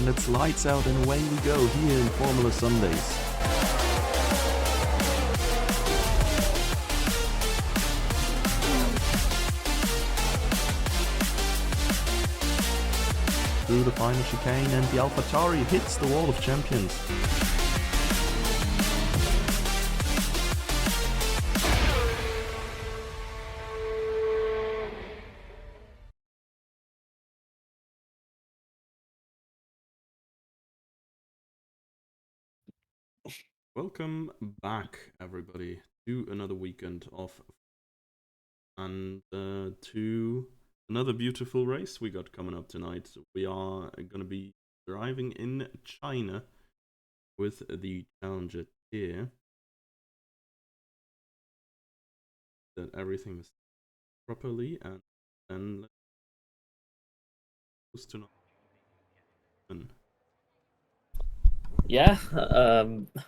And it's lights out and away we go here in Formula Sundays. Through the final chicane and the AlphaTauri hits the wall of champions. Welcome back, everybody, to another weekend of and to another beautiful race we got coming up tonight. We are going to be driving in China with the Challenger here. That everything is properly, and then let's to Yeah,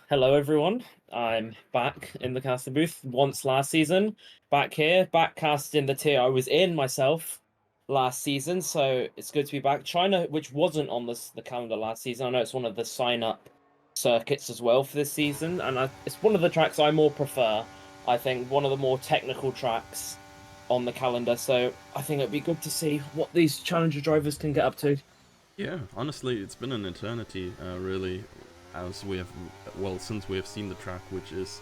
hello everyone. I'm back in the casting booth once last season. Back here, back casting the tier I was in myself last season, so it's good to be back. China, which wasn't on the calendar last season. I know it's one of the sign-up circuits as well for this season, and it's one of the tracks I more prefer. I think one of the more technical tracks on the calendar, so I think it'd be good to see what these Challenger drivers can get up to. Yeah, honestly, it's been an eternity, really, as we have, well, since we have seen the track, which is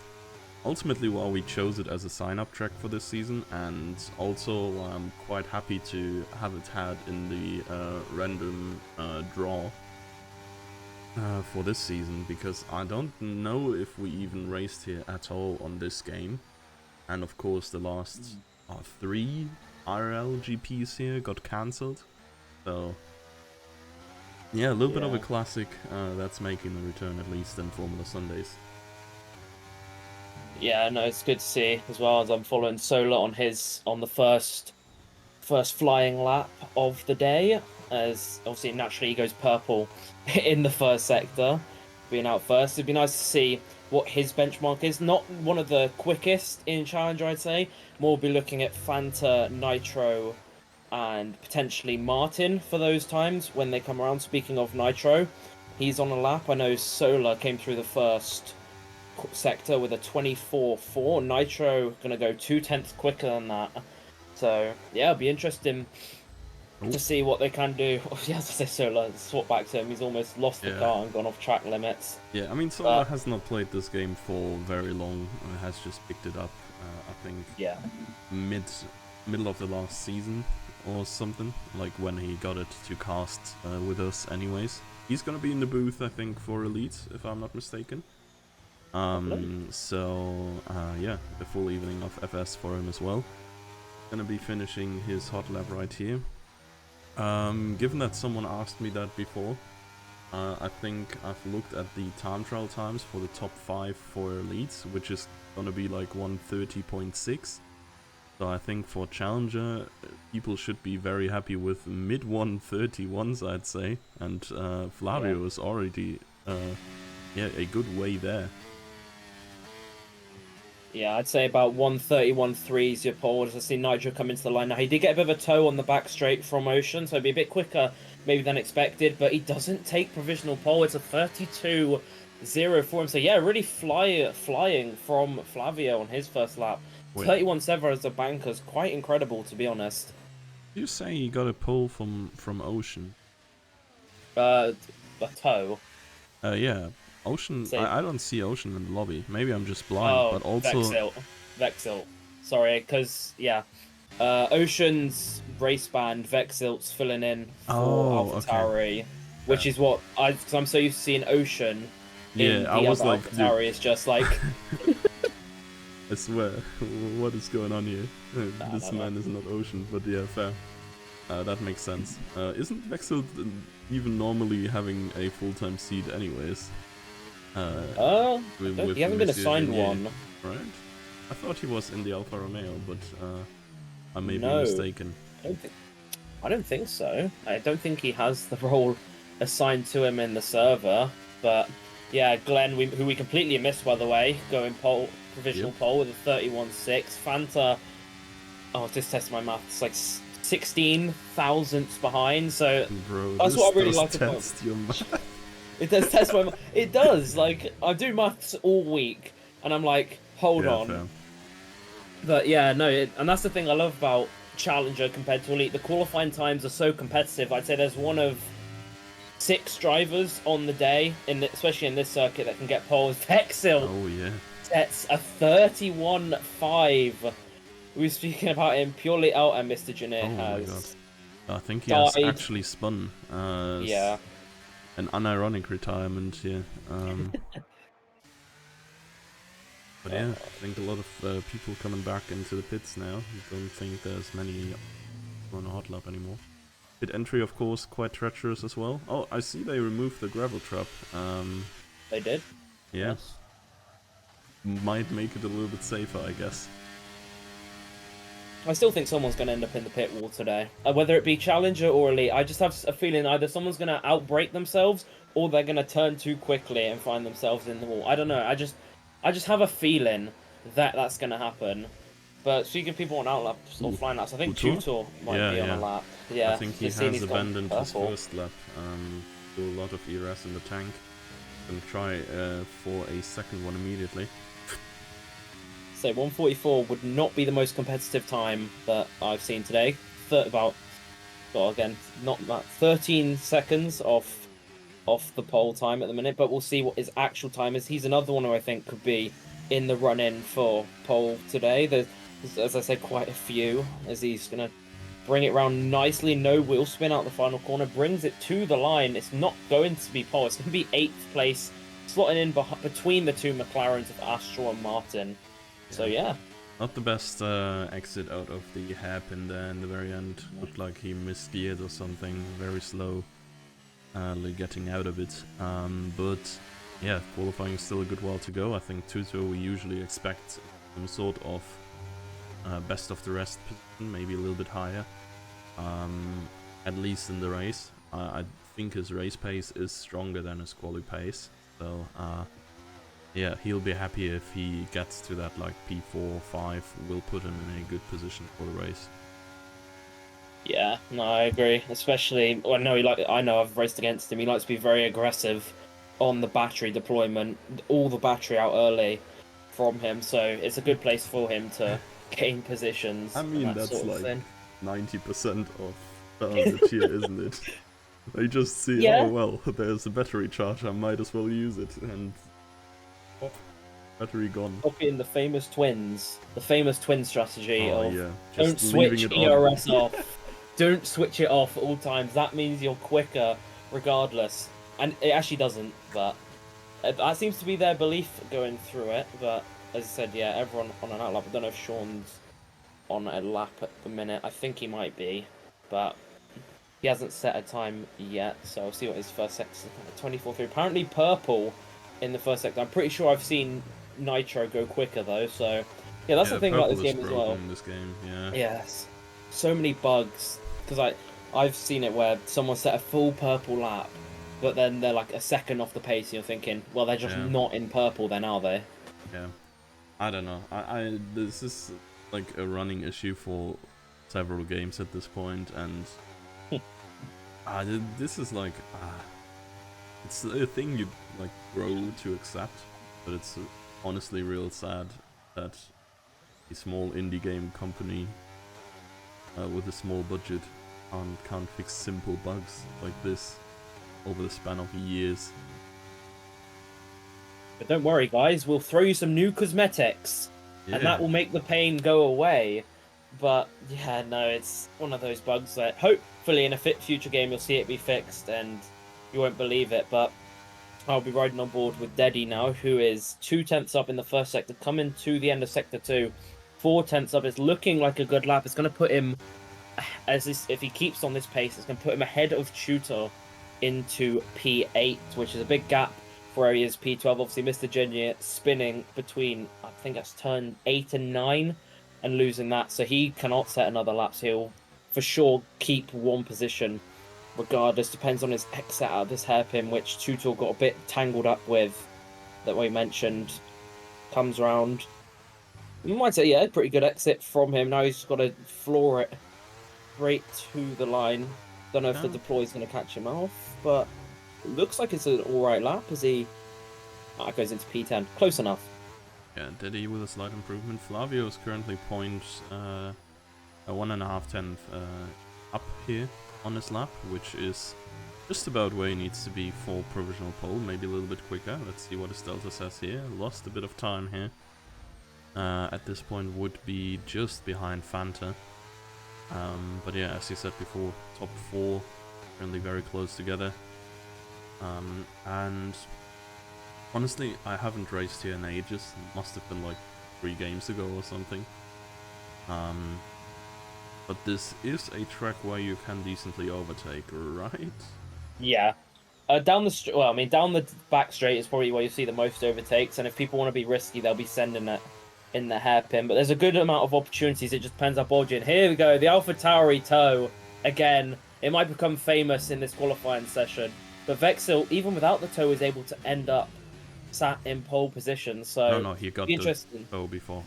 ultimately why we chose it as a sign-up track for this season, and also I'm quite happy to have it had in the random draw for this season, because I don't know if we even raced here at all on this game, and of course the last 3 IRL GPs here got cancelled, so yeah, a little bit of a classic that's making the return, at least in Formula Sundays. Yeah, no, it's good to see as well, as I'm following Solar on the first flying lap of the day, as obviously naturally he goes purple in the first sector, being out first. It'd be nice to see what his benchmark is. Not one of the quickest in Challenger, I'd say. More be looking at Fanta, Nitro, and potentially Martin for those times when they come around. Speaking of Nitro, he's on a lap. I know Solar came through the first sector with a 24.4. Nitro gonna go 2/10 quicker than that. So yeah, it'll be interesting to see what they can do. Yeah, as I say, Solar, swap back to him. He's almost lost the car and gone off track limits. Yeah, I mean, Solar has not played this game for very long. Has just picked it up, I think. Yeah. Middle of the last season or something, like when he got it to cast with us anyways. He's gonna be in the booth, I think, for Elite, if I'm not mistaken. Yeah, a full evening of FS for him as well. Gonna be finishing his hot lap right here. Given that someone asked me that before, I think I've looked at the time trial times for the top 5 for Elites, which is gonna be like 1:30.6. So I think for Challenger, people should be very happy with mid 1:31s, I'd say. And Flavio is already a good way there. Yeah, I'd say about 1:31.3 is your pole. As I see Nitro come into the line now. He did get a bit of a toe on the back straight from Ocean, so it'd be a bit quicker maybe than expected, but he doesn't take provisional pole. It's a 32.0 for him. So yeah, really flying from Flavio on his first lap. 31.7 as a banker is quite incredible, to be honest. You say he got a pole from Ocean? A toe. Yeah. Ocean, I don't see Ocean in the lobby. Maybe I'm just blind, but also... Vexilt. Sorry, because, yeah. Ocean's race band, Vexilt's filling in for AlphaTauri, which is what because I'm so used to seeing Ocean in I was like, AlphaTauri is just like... I swear, what is going on here? This man is not Ocean, but yeah, fair. That makes sense. Isn't Vexilt even normally having a full-time seat anyways? He hasn't been assigned one. Right? I thought he was in the Alfa Romeo, but I may be mistaken. I don't think so. I don't think he has the role assigned to him in the server. But yeah, Glenn, who we completely missed, by the way, going provisional pole with a 31.6. Fanta, just test my maths, like 16 thousandths behind. So Bro, that's this what I really does like about test your math. it. Does test my. It does. Like I do maths all week, and I'm like, hold Yeah, on. fair. But yeah, no, and that's the thing I love about Challenger compared to Elite. The qualifying times are so competitive. I'd say there's one of 6 drivers on the day, especially in this circuit, that can get poles. Vexil Oh yeah. sets a 31.5. We were speaking about him purely out, and Mr. Janeer Oh my god. has I think he has died. actually spun Yeah. an unironic retirement here. But yeah, I think a lot of people coming back into the pits now. Don't think there's many on a hot lap anymore. Pit entry, of course, quite treacherous as well. Oh, I see they removed the gravel trap. They did. Yeah, Yes. might make it a little bit safer, I guess. I still think someone's going to end up in the pit wall today. Whether it be Challenger or Elite, I just have a feeling either someone's going to outbrake themselves or they're going to turn too quickly and find themselves in the wall. I don't know. I just have a feeling that that's going to happen. But speaking of people on outlaps or flying laps, I think Tutor? Tutor might be on a lap. Yeah, I think he just seeing has he's gone abandoned his purple. first lap. Do a lot of ERS in the tank. Gonna try for a second one immediately. So 144 would not be the most competitive time that I've seen today. Well, again, not that 13 seconds off the pole time at the minute, but we'll see what his actual time is. He's another one who I think could be in the run-in for pole today. There's, as I said, quite a few, as he's going to bring it round nicely. No wheel spin out the final corner, brings it to the line. It's not going to be pole. It's going to be 8th place, slotting in between the two McLarens of Astral and Martin. So yeah. Not the best exit out of the hairpin there in the very end. Looked like he missteered or something. Very slow getting out of it. But yeah, qualifying is still a good while to go. I think Tuto we usually expect some sort of best of the rest position, maybe a little bit higher. At least in the race. I think his race pace is stronger than his quali pace. So yeah, he'll be happy if he gets to that like P4 or 5. Will put him in a good position for the race. Yeah, no, I agree. Especially, well, I know I've raced against him. He likes to be very aggressive on the battery deployment, all the battery out early from him. So it's a good place for him to gain positions. I mean, and that that's sort of like thing. 90% of the tier, isn't it? They just see, Yeah. oh well, there's a battery charge, I might as well use it, and battery gone. Copying the famous twin strategy Oh of yeah, don't just leaving switch it on. ERS off. Don't switch it off at all times. That means you're quicker regardless. And it actually doesn't, but that seems to be their belief going through it. But as I said, yeah, everyone on an outlap. I don't know if Sean's on a lap at the minute. I think he might be, but he hasn't set a time yet. So I'll see what his first sector is. 24.3. Apparently purple in the first sector. I'm pretty sure I've seen Nitro go quicker though. So yeah, that's the thing about this purple is game as broken well. in this game, yeah. Yes, so many bugs. Because I've seen it where someone set a full purple lap, but then they're like a second off the pace, and you're thinking, well, they're just not in purple then, are they? Yeah. I don't know. This is like a running issue for several games at this point, and this is like it's a thing you like grow to accept, but it's honestly real sad that a small indie game company with a small budget can't fix simple bugs like this over the span of years. But don't worry, guys, we'll throw you some new cosmetics, and that will make the pain go away. But yeah, no, it's one of those bugs that hopefully in a future game you'll see it be fixed and you won't believe it. But I'll be riding on board with Deddy now, who is 2/10 up in the first sector, coming to the end of sector 2. 4/10 up. It's looking like a good lap. It's going to put him, if he keeps on this pace, it's going to put him ahead of Tutor into P8, which is a big gap for where he is P12. Obviously, Mr. Junior spinning between, I think that's turn 8 and 9, and losing that. So he cannot set another lap. So he'll for sure keep one position regardless. Depends on his exit out of this hairpin, which Tutor got a bit tangled up with, that we mentioned. Comes round. You might say, yeah, pretty good exit from him. Now he's got to floor it straight to the line. Don't know if the No. deploy is going to catch him off, but it looks like it's an alright lap as he goes into P10. Close enough. Yeah, Diddy with a slight improvement. Flavio is currently a 1.5 tenth up here on his lap, which is just about where he needs to be for provisional pole, maybe a little bit quicker. Let's see what his delta says here. Lost a bit of time here. At this point would be just behind Fanta. But yeah, as you said before, top 4 currently very close together. And honestly, I haven't raced here in ages. It must have been like 3 games ago or something. But this is a track where you can decently overtake, right? Yeah. Down the back straight is probably where you see the most overtakes, and if people want to be risky, they'll be sending it in the hairpin. But there's a good amount of opportunities. It just depends on Bolgin. Here we go, the AlphaTauri toe again. It might become famous in this qualifying session, but Vexil, even without the toe, is able to end up sat in pole position. So No, he got the toe before.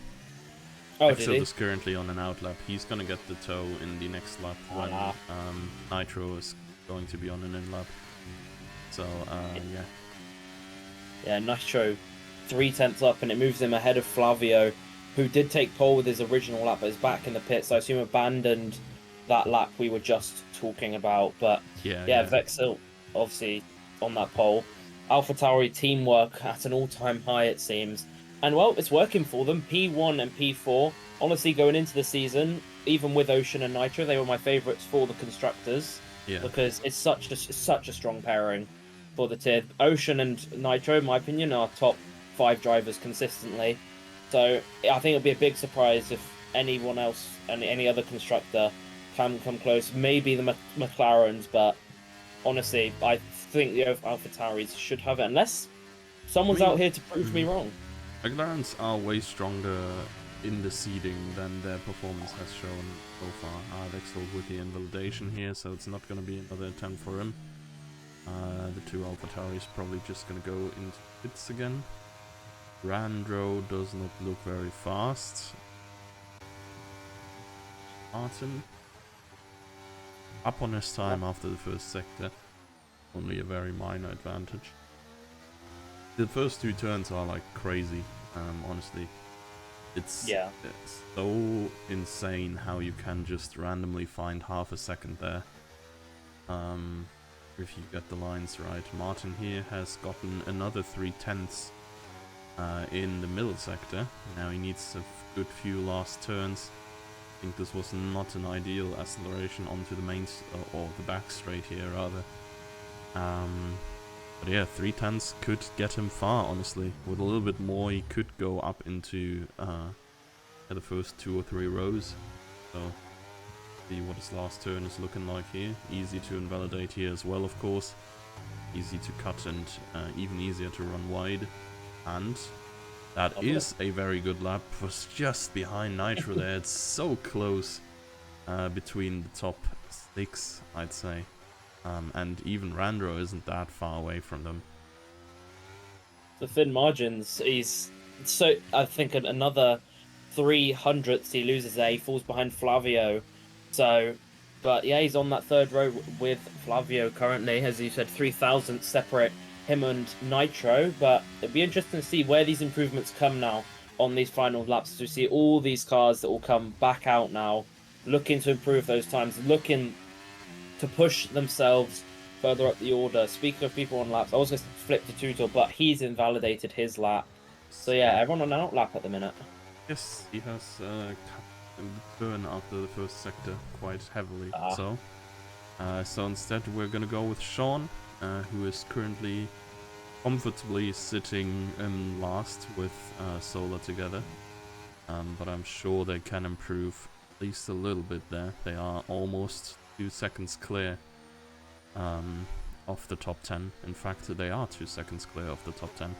Oh, Vexil did he? is currently on an out lap. He's gonna get the toe in the next lap when Nitro is going to be on an in lap. So yeah. Yeah, Nitro 3/10 up, and it moves him ahead of Flavio, who did take pole with his original lap, but is back in the pit. So I assume abandoned that lap we were just talking about. But yeah. Vexil obviously on that pole. AlphaTauri teamwork at an all-time high, it seems. And well, it's working for them. P1 and P4. Honestly, going into the season, even with Ocean and Nitro, they were my favourites for the constructors. Yeah. Because it's such a strong pairing for the tier. Ocean and Nitro, in my opinion, are top 5 drivers consistently. So I think it'll be a big surprise if anyone else and any other constructor can come close. Maybe the McLarens, but honestly, I think the AlphaTauris should have it, unless someone's out here to prove me wrong. McLarens are way stronger in the seeding than their performance has shown so far. Vexil with the invalidation here, so it's not going to be another attempt for him. The 2 AlphaTauris probably just going to go into pits again. Randro does not look very fast. Martin up on his time after the first sector. Only a very minor advantage. The first 2 turns are like crazy, honestly. It's so insane how you can just randomly find half a second there. If you get the lines right. Martin here has gotten another 3/10 in the middle sector. Now he needs a good few last turns. I think this was not an ideal acceleration onto the main or the back straight here rather. But yeah, 3/10 could get him far, honestly. With a little bit more, he could go up into the first 2 or 3 rows. So, see what his last turn is looking like here. Easy to invalidate here as well, of course. Easy to cut and even easier to run wide. And that is a very good lap. Was just behind Nitro there. It's so close between the top 6, I'd say. And even Randro isn't that far away from them. The thin margins, I think another 300ths he loses there. He falls behind Flavio. So, but yeah, he's on that 3rd row with Flavio currently. As you said, 3,000 separate him and Nitro. But it'd be interesting to see where these improvements come now on these final laps. As we see all these cars that will come back out now, looking to improve those times, looking to push themselves further up the order. Speaking of people on laps, I was going to flip to Tutor, but he's invalidated his lap. So yeah, everyone on an out lap at the minute. Yes, he has cut the turn after the first sector quite heavily. So instead we're going to go with Sean, who is currently comfortably sitting in last with Solar together. But I'm sure they can improve at least a little bit there. They are almost 2 seconds clear of the top 10. In fact, they are 2 seconds clear of the top 10.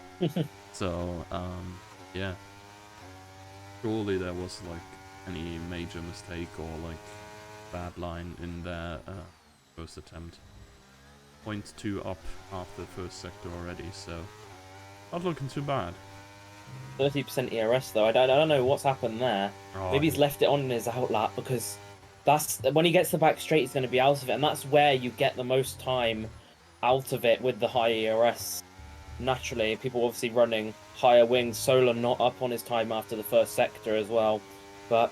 So, yeah. Surely there was like any major mistake or like bad line in their first attempt. 0.2 up after the first sector already, so not looking too bad. 30% ERS though. I don't know what's happened there. Maybe he's left it on in his outlap because that's when he gets the back straight, he's going to be out of it, and that's where you get the most time out of it with the high ERS. Naturally, people obviously running higher wings. Solar not up on his time after the first sector as well, but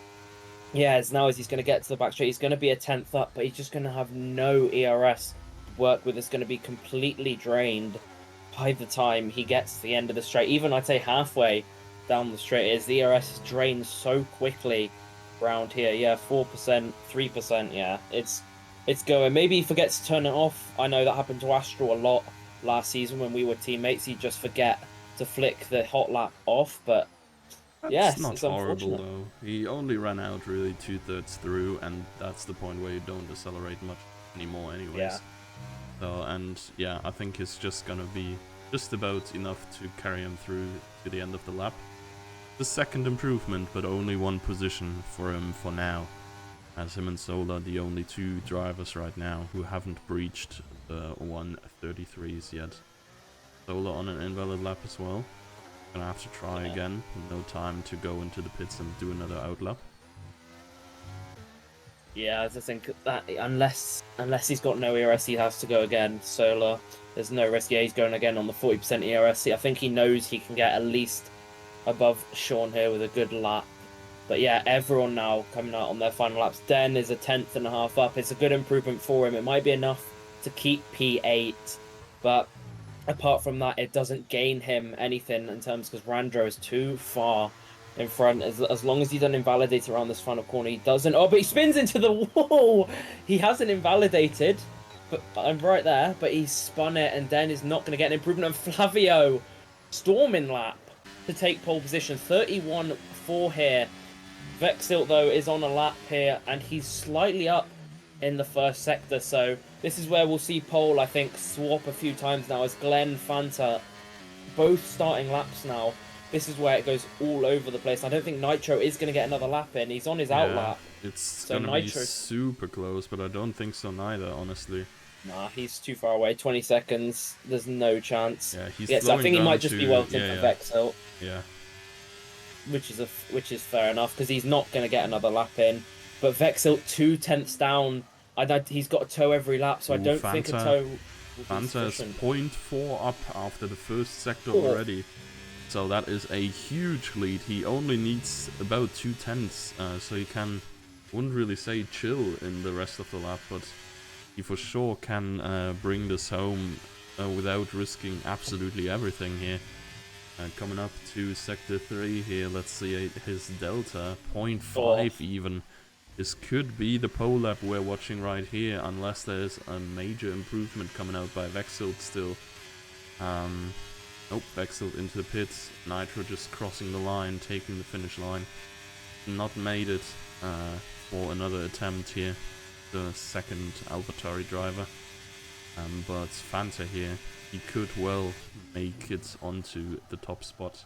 yeah, as he's going to get to the back straight, he's going to be a 10th up, but he's just going to have no ERS to work with. It's going to be completely drained by the time he gets to the end of the straight. Even I'd say halfway down the straight, the ERS is drained so quickly around here. Yeah, 4%, 3%. Yeah, it's going. Maybe he forgets to turn it off. I know that happened to Astral a lot last season when we were teammates. He'd just forget to flick the hot lap off, but that's not horrible though. He only ran out really 2/3 through, and that's the point where you don't decelerate much anymore anyways. Yeah. So, and yeah, I think it's just gonna be just about enough to carry him through to the end of the lap. The second improvement, but only one position for him for now, as him and Solar the only two drivers right now who haven't breached the 133s yet. Solar on an invalid lap as well. Gonna have to try again. No time to go into the pits and do another outlap. Yeah, I just think that unless he's got no ERS, he has to go again. Solar, there's no risk. Yeah, he's going again on the 40% ERS. I think he knows he can get at least above Sean here with a good lap. But yeah, everyone now coming out on their final laps. Den is a 10th and a half up. It's a good improvement for him. It might be enough to keep P8, but apart from that, it doesn't gain him anything in terms, because Randro is too far in front. As long as he doesn't invalidate around this final corner, he doesn't. Oh, but he spins into the wall. He hasn't invalidated, but I'm right there. But he spun it, and Den is not going to get an improvement. And Flavio, storming lap to take pole position, 31-4 here. Vexilt though is on a lap here, and he's slightly up in the first sector, so this is where we'll see pole, I think, swap a few times now, as Glenn, Fanta, both starting laps now. This is where it goes all over the place. I don't think Nitro is going to get another lap in. He's on his out lap. It's going to be super close, but I don't think so neither, honestly. Nah, he's too far away. 20 seconds. There's no chance. Yeah, he's so I think he might just be welcome for Vexilt. Yeah. Which is fair enough, because he's not going to get another lap in. But Vexilt 2/10 down. He's got a toe every lap, so I don't think a toe will be sufficient. Fanta is 0.4 up after the first sector already. So that is a huge lead. He only needs about 2/10, so he wouldn't really say chill in the rest of the lap, but he for sure can bring this home without risking absolutely everything here. Coming up to sector 3 here, let's see his delta, 0.5 even. This could be the pole lap we're watching right here, unless there's a major improvement coming out by Vexilt still. Nope, Vexilt into the pits. Nitro just crossing the line, taking the finish line. Not made it for another attempt here, the second AlphaTauri driver. But Fanta here, he could well make it onto the top spot.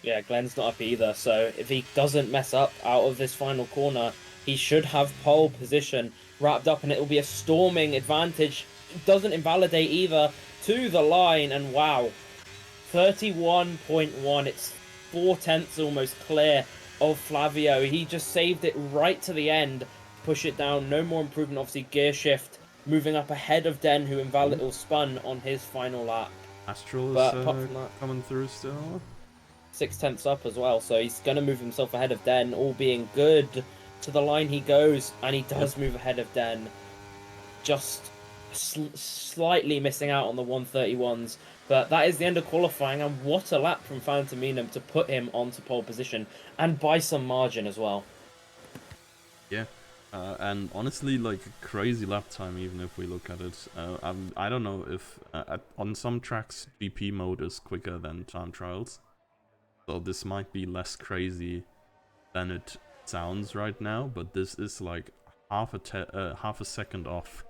Yeah, Glenn's not up either, so if he doesn't mess up out of this final corner, he should have pole position wrapped up, and it will be a storming advantage. Doesn't invalidate either, to the line, and wow, 31.1, it's 4/10 almost clear of Flavio. He just saved it right to the end, push it down, no more improvement. Obviously gear shift, moving up ahead of Den, who invalid spun on his final lap. Astral is coming through still. 6/10 up as well, so he's going to move himself ahead of Den, all being good. To the line he goes, and he does move ahead of Den. Just slightly missing out on the 131s, but that is the end of qualifying, and what a lap from Phantominum to put him onto pole position, and by some margin as well. Yeah, and honestly, like a crazy lap time, even if we look at it. I don't know if on some tracks GP mode is quicker than time trials. So this might be less crazy than it sounds right now, but this is like half a second off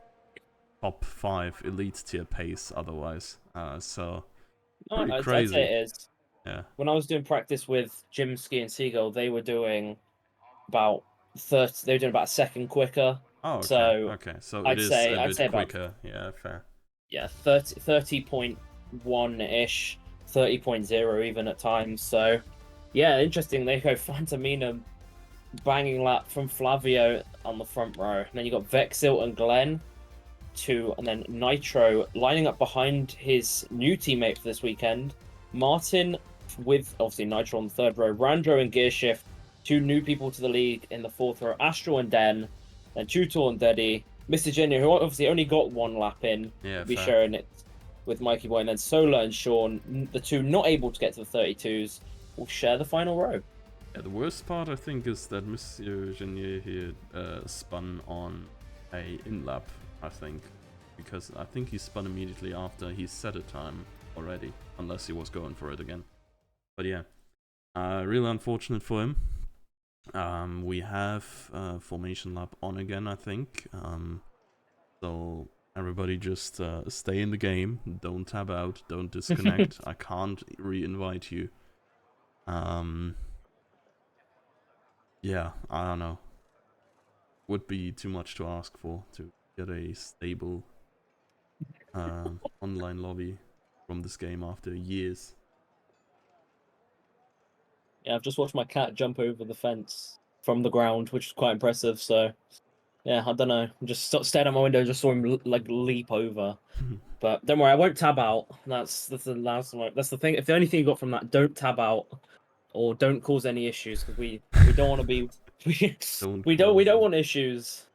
top 5 elite tier pace otherwise. So pretty crazy. I'd say it is. Yeah. When I was doing practice with Jimsky and Seagull, they were doing about 30. They were doing about a second quicker. Oh, okay. So okay. So I'd say a bit quicker. About, yeah, fair. Yeah, 30.1 ish. 30.0 even at times, so yeah, interesting. They go Phantominum banging lap from Flavio on the front row. And then you got Vexil and Glenn, and then Nitro lining up behind his new teammate for this weekend. Martin with obviously Nitro on the third row, Randro and Gearshift, 2 new people to the league in the fourth row, Astral and Den, then Tutor and Deddy, Mr. Junior, who obviously only got 1 lap in, Yeah, will be fair. sharing it with Mikey Boy, and then Solar and Sean, the 2 not able to get to the 32s, will share the final row. Yeah, the worst part, I think, is that Monsieur Genier here spun on a in-lap, I think. Because I think he spun immediately after he set a time already. Unless he was going for it again. But yeah, really unfortunate for him. We have formation lap on again, I think. So everybody just stay in the game. Don't tab out. Don't disconnect. I can't re-invite you. Yeah, I don't know. Would be too much to ask for to get a stable online lobby from this game after years. Yeah, I've just watched my cat jump over the fence from the ground, which is quite impressive. So, yeah, I don't know. Just stared out my window, just saw him like leap over. But don't worry, I won't tab out. That's the last one. That's the thing. If the only thing you got from that, don't tab out, or don't cause any issues, because we don't want to be we don't want issues.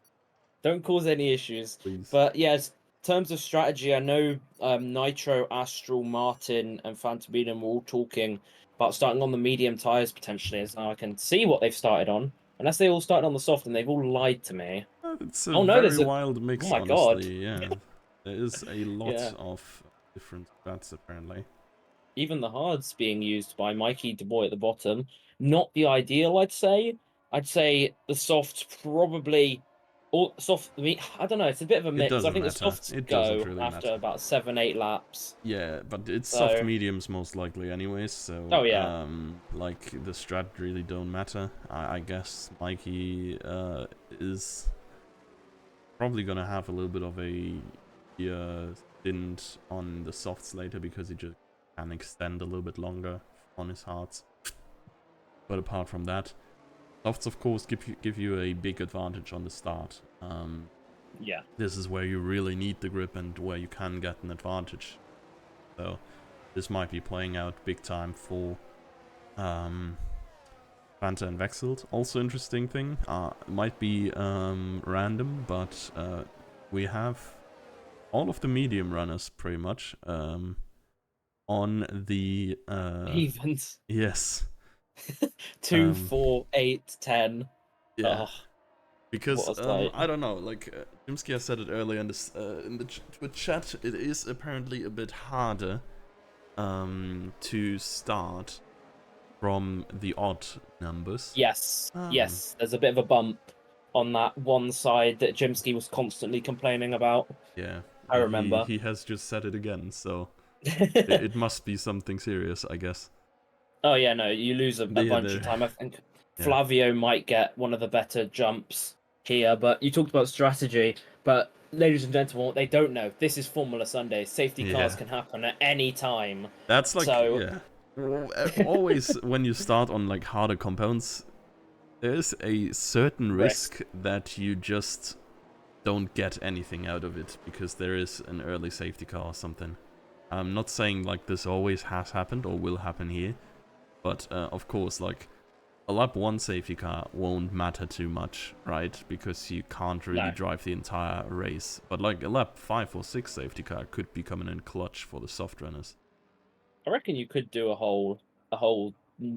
Don't cause any issues. Please. But yes, in terms of strategy, I know Nitro, Astral, Martin, and Phantom Eden were all talking about starting on the medium tires potentially, as now I can see what they've started on. Unless they all started on the soft, and they've all lied to me. It's a Oh, no, very wild mix, oh my honestly. God. Yeah, there is a lot Yeah. of different strats apparently. Even the hards being used by Mikey DuBois at the bottom, not the ideal, I'd say. I'd say the softs probably, or soft. I mean, I don't know. It's a bit of a mix. I doesn't think matter. the softs It go doesn't really after matter. about 7-8 laps. Yeah, but it's So- soft mediums most likely anyways, so Oh, yeah. like the strat really don't matter. I guess Mikey is probably gonna have a little bit of a stint on the softs later because he just can extend a little bit longer on his hards. But apart from that, softs of course give you a big advantage on the start. Yeah. This is where you really need the grip and where you can get an advantage. So this might be playing out big time for Fanta and Vexiled. Also interesting thing, might be random, but we have all of the medium runners pretty much on the Evens. yes 2, 4, 8, 10. yeah. Oh, Because what a sight. I don't know, like Jimsky has said it earlier in this in the Twitch chat, it is apparently a bit harder to start from the odd numbers. yes. Oh. Yes. There's a bit of a bump on that one side that Jimsky was constantly complaining about. Yeah, I remember. He has just said it again, so it must be something serious, I guess. Oh yeah, no, you lose a bunch of time. I think Flavio might get one of the better jumps here, but you talked about strategy. But ladies and gentlemen, what they don't know, this is Formula Sunday. Safety cars can happen at any time. That's like, So- yeah. Always when you start on like harder compounds, there's a certain risk that you just don't get anything out of it because there is an early safety car or something. I'm not saying like this always has happened or will happen here, but of course, like a lap 1 safety car won't matter too much, right? Because you can't really drive the entire race. But like a lap 5 or 6 safety car could be coming in clutch for the soft runners. I reckon you could do a whole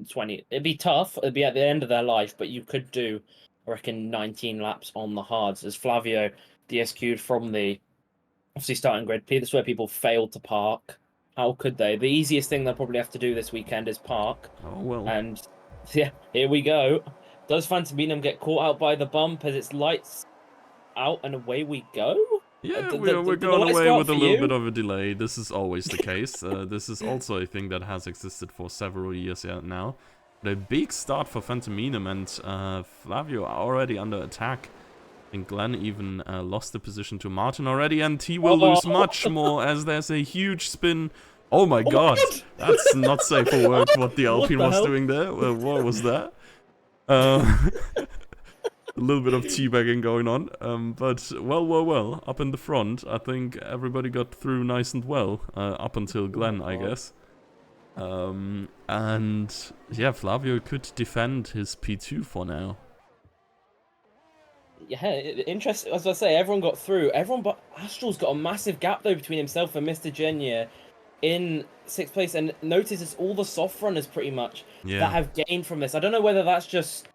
20. It'd be tough. It'd be at the end of their life, but you could do, I reckon, 19 laps on the hards as Flavio DSQ'd from the obviously starting grid. This is where people failed to park. How could they? The easiest thing they'll probably have to do this weekend is park. Oh well. And yeah, here we go. Does Phantom get caught out by the bump as it's lights out and away we go? Yeah, Did we're the going lights away go out with a for little you? bit of a delay. This is always the case. This is also a thing that has existed for several years now. But a big start for Phantominum, and Flavio are already under attack. I think Glenn even lost the position to Martin already, and he will lose much more as there's a huge spin. Oh my god, that's not safe for work what the Alpine was hell? doing there. What was that? Uh, a little bit of teabagging going on, but well, up in the front, I think everybody got through nice and well, up until Glenn, I guess. And yeah, Flavio could defend his P2 for now. Yeah, interesting. As I say, everyone got through. Everyone but Astral's got a massive gap though between himself and Mr. Genya in 6th place, and notice it's all the soft runners pretty much that have gained from this. I don't know whether that's just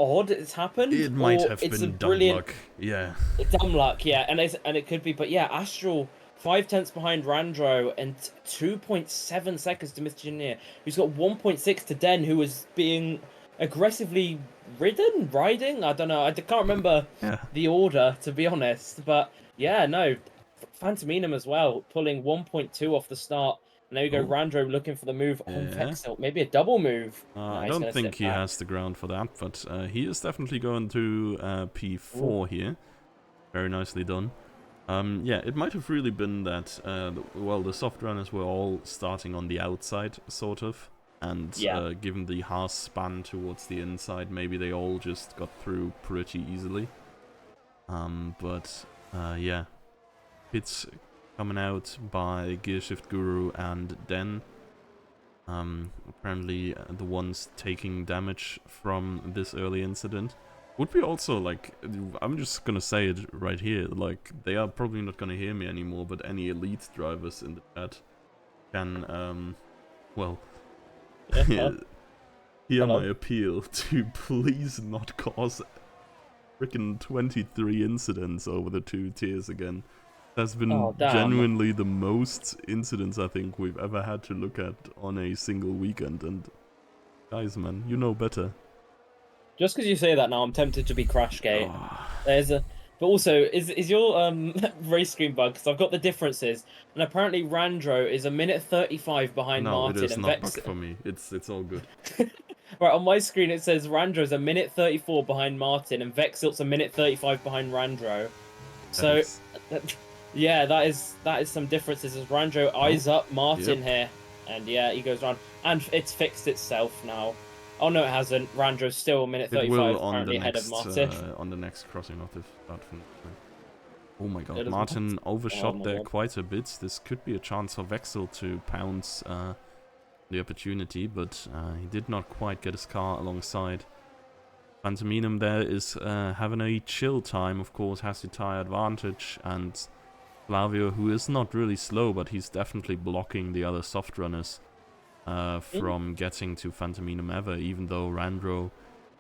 odd it's happened, It might or have it's a been dumb brilliant luck. Yeah. dumb luck. Yeah, and it could be, but yeah, Astral 5/10 behind Randro and 2.7 seconds to Mr. Genia, who's got 1.6 to Den, who was being aggressively riding. I don't know. I can't remember the order, to be honest. But yeah, no, Phantominum as well, pulling 1.2 off the start. And there you go, Randro looking for the move on Vexel. Maybe a double move. I don't think he has the ground for that, but he is definitely going to P4 here. Very nicely done. Yeah, it might have really been that, well, the soft runners were all starting on the outside, sort of. And given the Haas span towards the inside, maybe they all just got through pretty easily. But yeah, hits coming out by Gearshift Guru and Den. Apparently the ones taking damage from this early incident. Would be also, like, I'm just gonna say it right here, like, they are probably not gonna hear me anymore, but any elite drivers in the chat can, well, hear my appeal to please not cause freaking 23 incidents over the 2 tiers again. That's been genuinely the most incidents I think we've ever had to look at on a single weekend, and guys, man, you know better. Just because you say that now, I'm tempted to be Crashgate. But also, is your race screen bug? Because I've got the differences, and apparently Randro is a minute 35 behind Martin. No, it is not bugged for me. It's all good. Right, on my screen it says Randro's a minute 34 behind Martin, and Vexilt's a minute 35 behind Randro. So, yeah, that is some differences. As Randro eyes up Martin here, and yeah, he goes around, and it's fixed itself now. Oh no, it hasn't. Randro's still a minute 35 currently ahead of Martin. On the next crossing of the start from. Oh my god, Martin overshot there quite a bit. This could be a chance for Vexil to pounce the opportunity, but he did not quite get his car alongside. Phantominum there is having a chill time, of course, has the tire advantage, and Flavio, who is not really slow, but he's definitely blocking the other soft runners from getting to Phantominum ever, even though Randro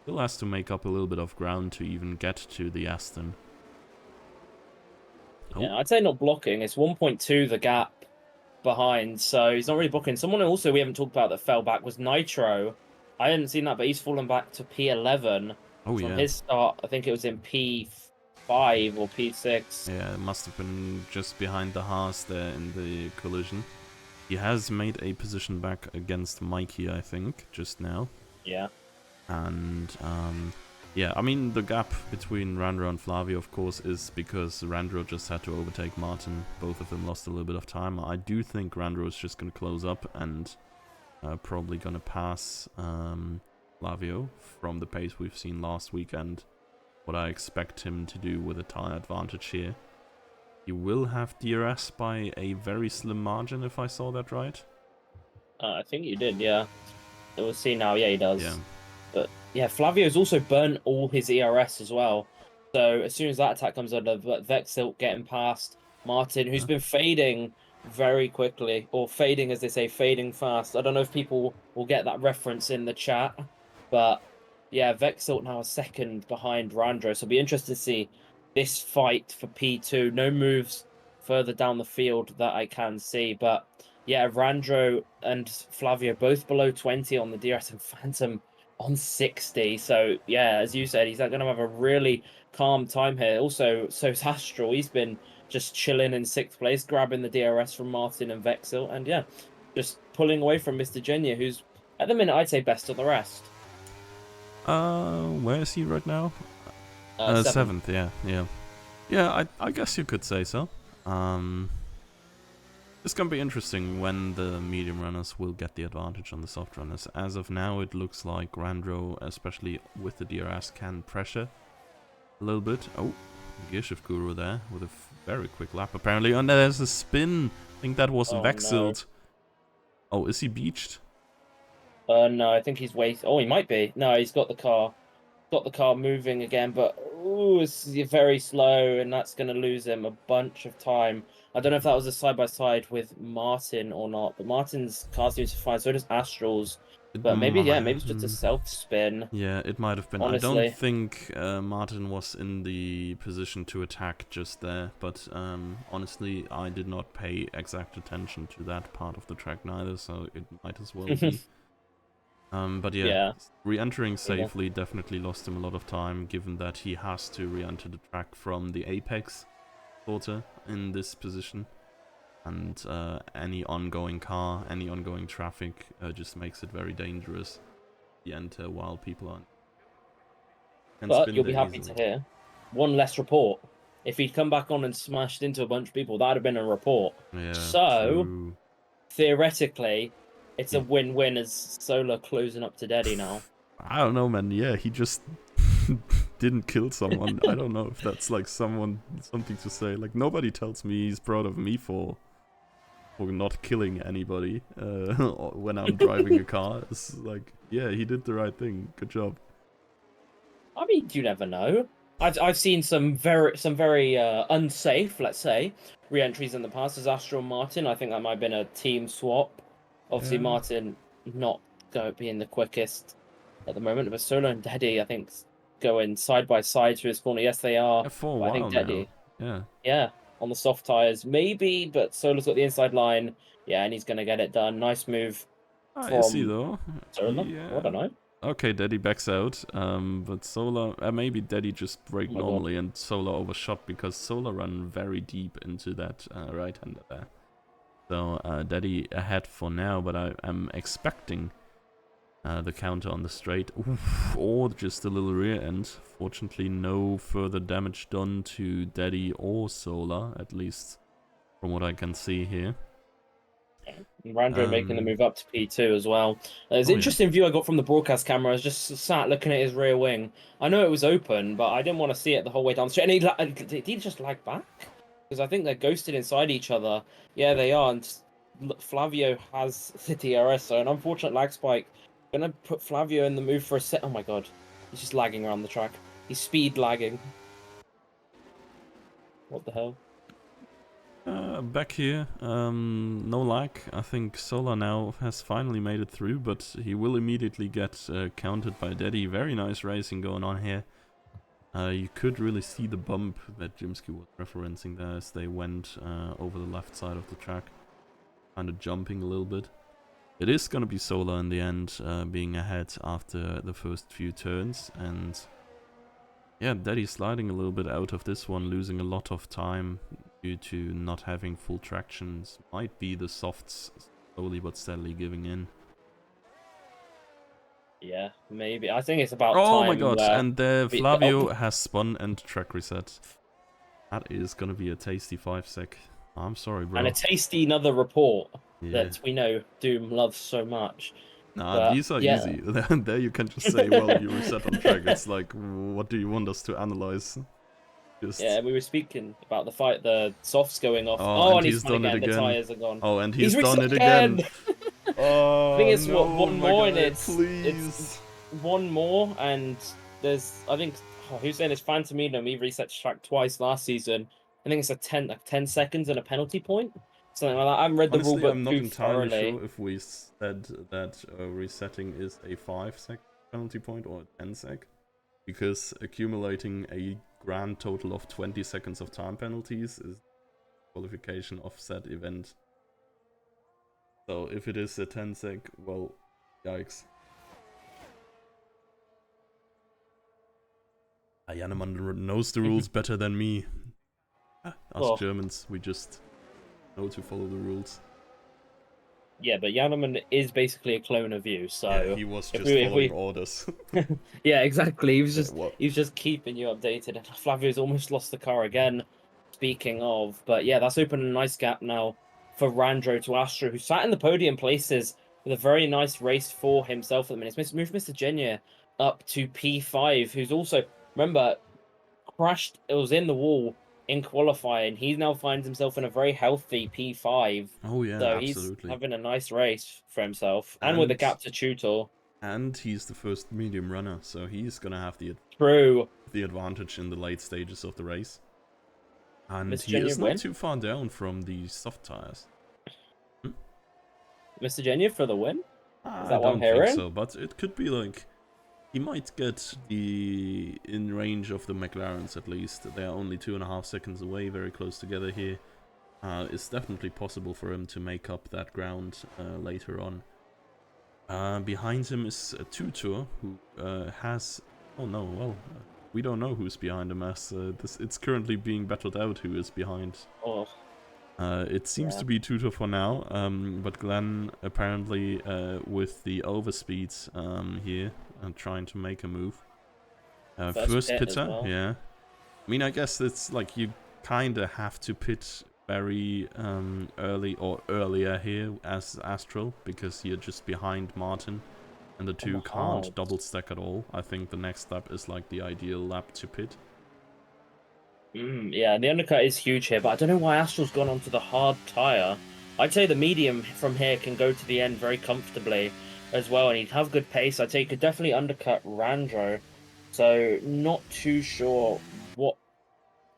still has to make up a little bit of ground to even get to the Aston. Yeah, I'd say not blocking. It's 1.2 the gap behind, so he's not really blocking. Someone also we haven't talked about that fell back was Nitro. I hadn't seen that, but he's fallen back to P11 from his start. I think it was in P5 or P6. Yeah, it must have been just behind the Haas there in the collision. He has made a position back against Mikey, I think, just now. Yeah. And, yeah, I mean, the gap between Randro and Flavio, of course, is because Randro just had to overtake Martin. Both of them lost a little bit of time. I do think Randro is just going to close up and probably going to pass Flavio from the pace we've seen last weekend. What I expect him to do with a tire advantage here. He will have DRS by a very slim margin, if I saw that right. I think you did, yeah. We'll see now. Yeah, he does. Yeah. But yeah, Flavio's also burnt all his ERS as well. So as soon as that attack comes under, Vexilt getting past Martin, who's been fading very quickly, or fading as they say, fading fast. I don't know if people will get that reference in the chat, but yeah, Vexilt now a second behind Randro. So it'll be interesting to see this fight for P2. No moves further down the field that I can see, but yeah, Randro and Flavio both below 20 on the DRS, and Phantom on 60. So yeah, as you said, he's going to have a really calm time here. Also, so's Astral. He's been just chilling in 6th place, grabbing the DRS from Martin and Vexil, and yeah, just pulling away from Mr. Genya, who's at the minute I'd say best of the rest. Where is he right now? 7th, yeah. I guess you could say so. It's gonna be interesting when the medium runners will get the advantage on the soft runners. As of now, it looks like Randro, especially with the DRS, can pressure a little bit. Oh, Gearshift Guru there with a very quick lap apparently. And there's a spin. I think that was Oh, Vexiled. No. Oh, is he beached? No, I think he's waiting. Oh, he might be. No, he's got the car. Got the car moving again, but ooh, it's very slow, and that's going to lose him a bunch of time. I don't know if that was a side-by-side with Martin or not, but Martin's car seems to fine, so does Astral's. But maybe, yeah, maybe it's just a self-spin. Yeah, it might have been. Honestly. I don't think Martin was in the position to attack just there, but honestly, I did not pay exact attention to that part of the track neither, so it might as well be. But yeah, re-entering safely definitely lost him a lot of time, given that he has to re-enter the track from the apex, sorta, in this position. And any ongoing car, any ongoing traffic just makes it very dangerous to enter while people are... But you'll be happy to hear, one less report. If he'd come back on and smashed into a bunch of people, that would have been a report. Yeah, so, true. Theoretically, it's a win-win as Solar closing up to Daddy now. I don't know, man. Yeah, he just didn't kill someone. I don't know if that's like something to say. Like, nobody tells me he's proud of me for not killing anybody when I'm driving a car. It's like, yeah, he did the right thing. Good job. I mean, you never know. I've seen some very unsafe, let's say, re-entries in the past as Astral and Martin. I think that might have been a team swap. Obviously, Martin not being the quickest at the moment, but Solo and Daddy, I think, going side by side through his corner. Yes, they are. Yeah, for a while I think Daddy, now. yeah, on the soft tires, maybe, but Solo's got the inside line. Yeah, and he's gonna get it done. Nice move. Is he though? Solo? I don't know. Okay, Daddy backs out, but Solar, maybe Daddy just braked normally and Solar overshot because Solar ran very deep into that right-hander there. So Daddy ahead for now, but I'm expecting the counter on the straight. Oof, or just a little rear end. Fortunately, no further damage done to Daddy or Solar, at least from what I can see here. Randro making the move up to P2 as well. There's an interesting view I got from the broadcast camera. I was just sat looking at his rear wing. I know it was open, but I didn't want to see it the whole way down the street. And did he just lag back? Because I think they're ghosted inside each other. Yeah, they are. And Flavio has the DRS, so an unfortunate lag spike. Gonna put Flavio in the move for a set. Oh my god. He's just lagging around the track. He's speed lagging. What the hell? Back here, no lag. I think Solar now has finally made it through, but he will immediately get countered by Daddy. Very nice racing going on here. You could really see the bump that Jimsky was referencing there as they went over the left side of the track, kind of jumping a little bit. It is going to be Solar in the end, being ahead after the first few turns, and yeah, Daddy sliding a little bit out of this one, losing a lot of time due to not having full tractions. Might be the softs slowly but steadily giving in. Yeah, maybe. I think it's about time. Oh my god, and Flavio has spun and track reset. That is going to be a tasty 5 sec. I'm sorry, bro. And a tasty another report that we know Doom loves so much. Nah, these are easy. There you can just say, well, you reset on track. It's like, what do you want us to analyze? Yeah, we were speaking about the fight, the softs going off. Oh, and he's done it again. The tires are gone. Oh, and he's done it again. Oh, I think it's one more, and it's one more, and there's, I think, who's saying it's Phantomino? He reset track twice last season. I think it's a 10 seconds and a penalty point. Something like that. I haven't read the rule book. I'm not entirely sure if we said that resetting is a 5 sec penalty point or a 10 sec, because accumulating a grand total of 20 seconds of time penalties is qualification of said event. So if it is a 10 sec, well, yikes. Jannemann knows the rules better than me. Us Germans, we just know to follow the rules. Yeah, but Jannemann is basically a clone of you, so yeah, he was just following orders. Yeah, exactly. He was just keeping you updated. And Flavio's almost lost the car again. Speaking of, but yeah, that's opened a nice gap now for Randro to Astro, who sat in the podium places with a very nice race for himself at the minute. It's moved Mr. Genya up to P5, who's also, remember, crashed, it was in the wall in qualifying. He now finds himself in a very healthy P5. Oh yeah, So he's absolutely. having a nice race for himself. And with a gap to Tutor. And he's the first medium runner, so he's gonna have True. the advantage in the late stages of the race. And Mr. he Genya is win? not too far down from the soft tires. Mr. Genya for the win? Is I that what I'm don't think hearing? so, but it could be like he might get the in range of the McLarens at least. They are only 2.5 seconds away, very close together here. It's definitely possible for him to make up that ground later on. Behind him is a Tutor who has. Oh no, well, we don't know who's behind him as it's currently being battled out who is behind. Oh. It seems to be Tutor for now, but Glenn apparently with the overspeeds here and trying to make a move. First pitter, well. yeah. I mean, I guess it's like you kind of have to pit very early or earlier here as Astral because you're just behind Martin and the two can't double stack at all. I think the next lap is like the ideal lap to pit. Yeah, the undercut is huge here, but I don't know why Astral's gone onto the hard tyre. I'd say the medium from here can go to the end very comfortably as well, and he'd have good pace. I'd say he could definitely undercut Randro. So, not too sure what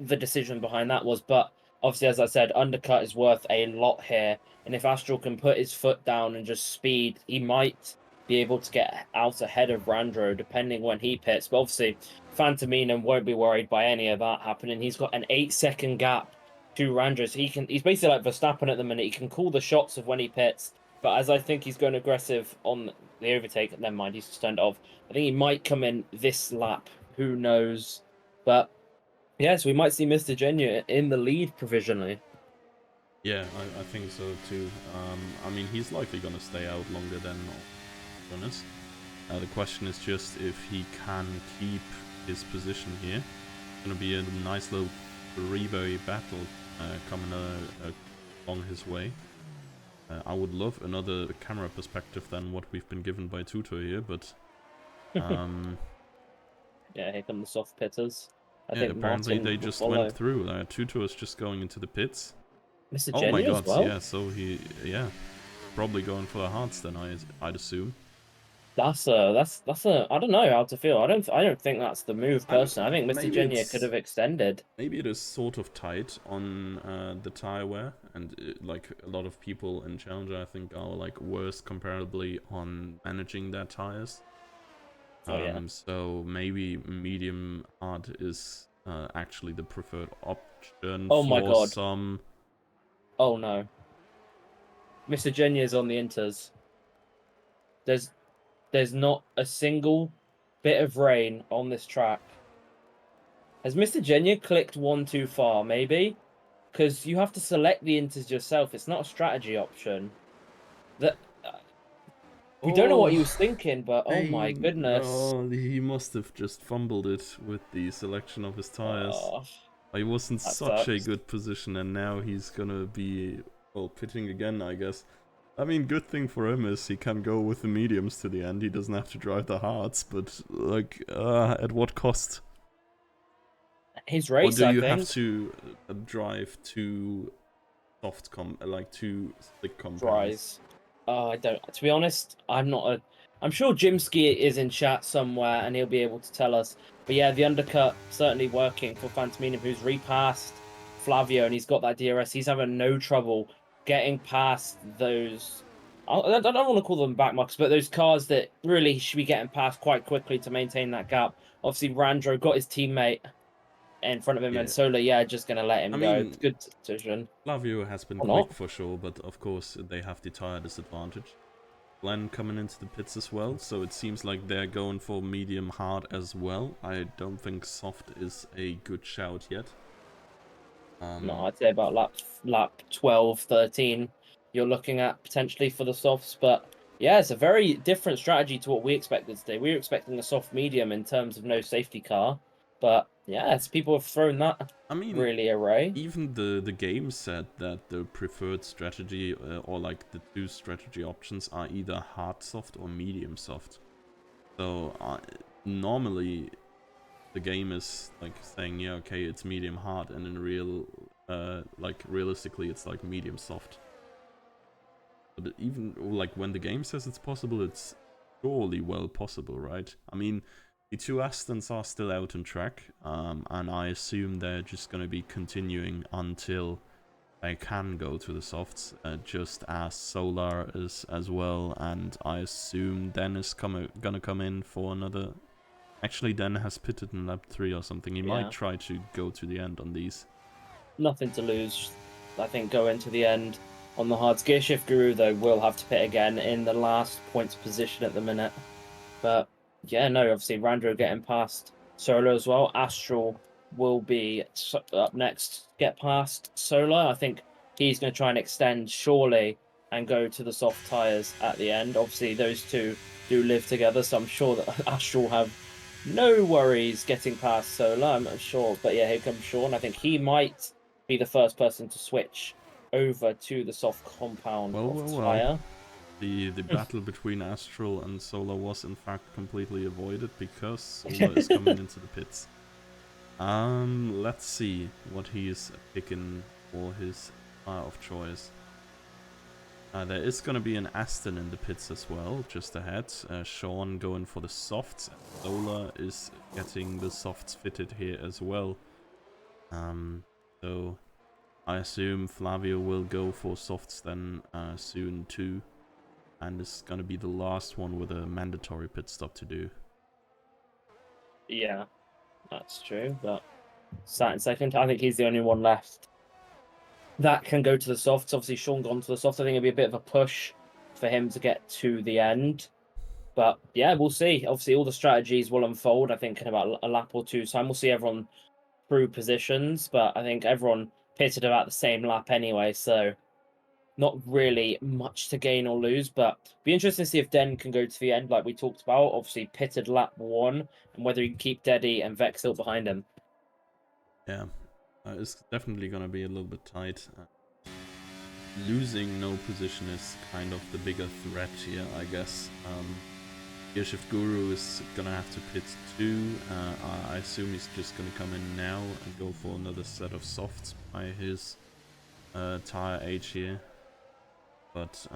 the decision behind that was, but obviously, as I said, undercut is worth a lot here, and if Astral can put his foot down and just speed, he might be able to get out ahead of Randro, depending when he pits. But obviously, Fantomino won't be worried by any of that happening. He's got an 8-second gap to Randro, so he's basically like Verstappen at the minute. He can call the shots of when he pits, but as I think he's going aggressive on the overtake, never mind, he's turned it off. I think he might come in this lap. Who knows? But yes, we might see Mr. Genya in the lead provisionally. Yeah, I think so too. I mean, he's likely going to stay out longer than Jonas. The question is just if he can keep his position here. It's going to be a nice little three-way battle coming along his way. I would love another camera perspective than what we've been given by Tutor here, but... Yeah, here come the soft pitters. I think apparently Martin they just went through. Tutor is just going into the pits. Mr. Oh Genya my god, as well? yeah, so probably going for the hearts then, I'd assume. That's a I don't know how to feel. I don't think that's the move personally. I think Mr. Genya could have extended. Maybe it is sort of tight on the tire wear, and like a lot of people in Challenger I think are like worse comparably on managing their tires. So maybe medium hard is actually the preferred option for some. Oh no. Mr. Genya is on the inters. There's not a single bit of rain on this track. Has Mr. Genya clicked one too far, maybe? Because you have to select the inters yourself. It's not a strategy option. We don't know what he was thinking, but oh my goodness. Oh, he must have just fumbled it with the selection of his tires. He was in such a good position, and now he's gonna be, well, pitting again, I guess. I mean, good thing for him is he can go with the mediums to the end. He doesn't have to drive the hards, but like, at what cost? His race, or do you have to drive two soft two slick compounds? I don't. To be honest, I'm sure Jimsky is in chat somewhere, and he'll be able to tell us. But yeah, the undercut certainly working for Fantomino, who's repassed Flavio, and he's got that DRS. He's having no trouble getting past those. I don't want to call them backmarks, but those cars that really should be getting past quite quickly to maintain that gap. Obviously, Randro got his teammate in front of him, and Sola, just gonna let him go. Good decision. Flavio has been quick for sure, but of course they have the tire disadvantage. Glenn coming into the pits as well, so it seems like they're going for medium hard as well. I don't think soft is a good shout yet. No, I'd say about lap 12, 13, you're looking at potentially for the softs, but yeah, it's a very different strategy to what we expected today. We were expecting a soft medium in terms of no safety car, But yeah, it's people have thrown that I mean, really array. even the game said that the preferred strategy, or like the two strategy options, are either hard soft or medium soft. So normally the game is like saying, yeah, okay, it's medium hard, and in like realistically, it's like medium soft. But even like when the game says it's possible, it's surely well possible, right? I mean, the two Astons are still out on track, and I assume they're just gonna be continuing until they can go to the softs, just as Solar is as well, and I assume Den is gonna come in for another. Actually, Den has pitted in lap 3 or something. He might Yeah. try to go to the end on these. Nothing to lose. I think go into the end on the hards. Gearshift Guru though will have to pit again in the last points position at the minute. But yeah, no, obviously Randro getting past Solo as well. Astral will be up next, get past Solo. I think he's going to try and extend surely and go to the soft tires at the end. Obviously, those two do live together, so I'm sure that Astral have no worries getting past Solo. I'm not sure, but yeah, here comes Sean. I think he might be the first person to switch over to the soft compound of tire. The battle between Astral and Solar was in fact completely avoided because Solar is coming into the pits. Let's see what he is picking for his tire of choice. There is going to be an Aston in the pits as well, just ahead. Sean going for the softs. Solar is getting the softs fitted here as well. So I assume Flavio will go for softs then soon too. And this is going to be the last one with a mandatory pit stop to do. Yeah, that's true, but sat in second. I think he's the only one left that can go to the softs. Obviously, Sean gone to the softs. I think it'll be a bit of a push for him to get to the end. But yeah, we'll see. Obviously, all the strategies will unfold, I think, in about a lap or two's time. We'll see everyone through positions, but I think everyone pitted about the same lap anyway, so not really much to gain or lose. But be interesting to see if Den can go to the end, like we talked about. Obviously, pitted lap 1, and whether he can keep Deddy and Vexil behind him. Yeah, it's definitely going to be a little bit tight. Losing no position is kind of the bigger threat here, I guess. Gearshift Guru is gonna have to pit too. I assume he's just gonna come in now and go for another set of softs by his tire age here. But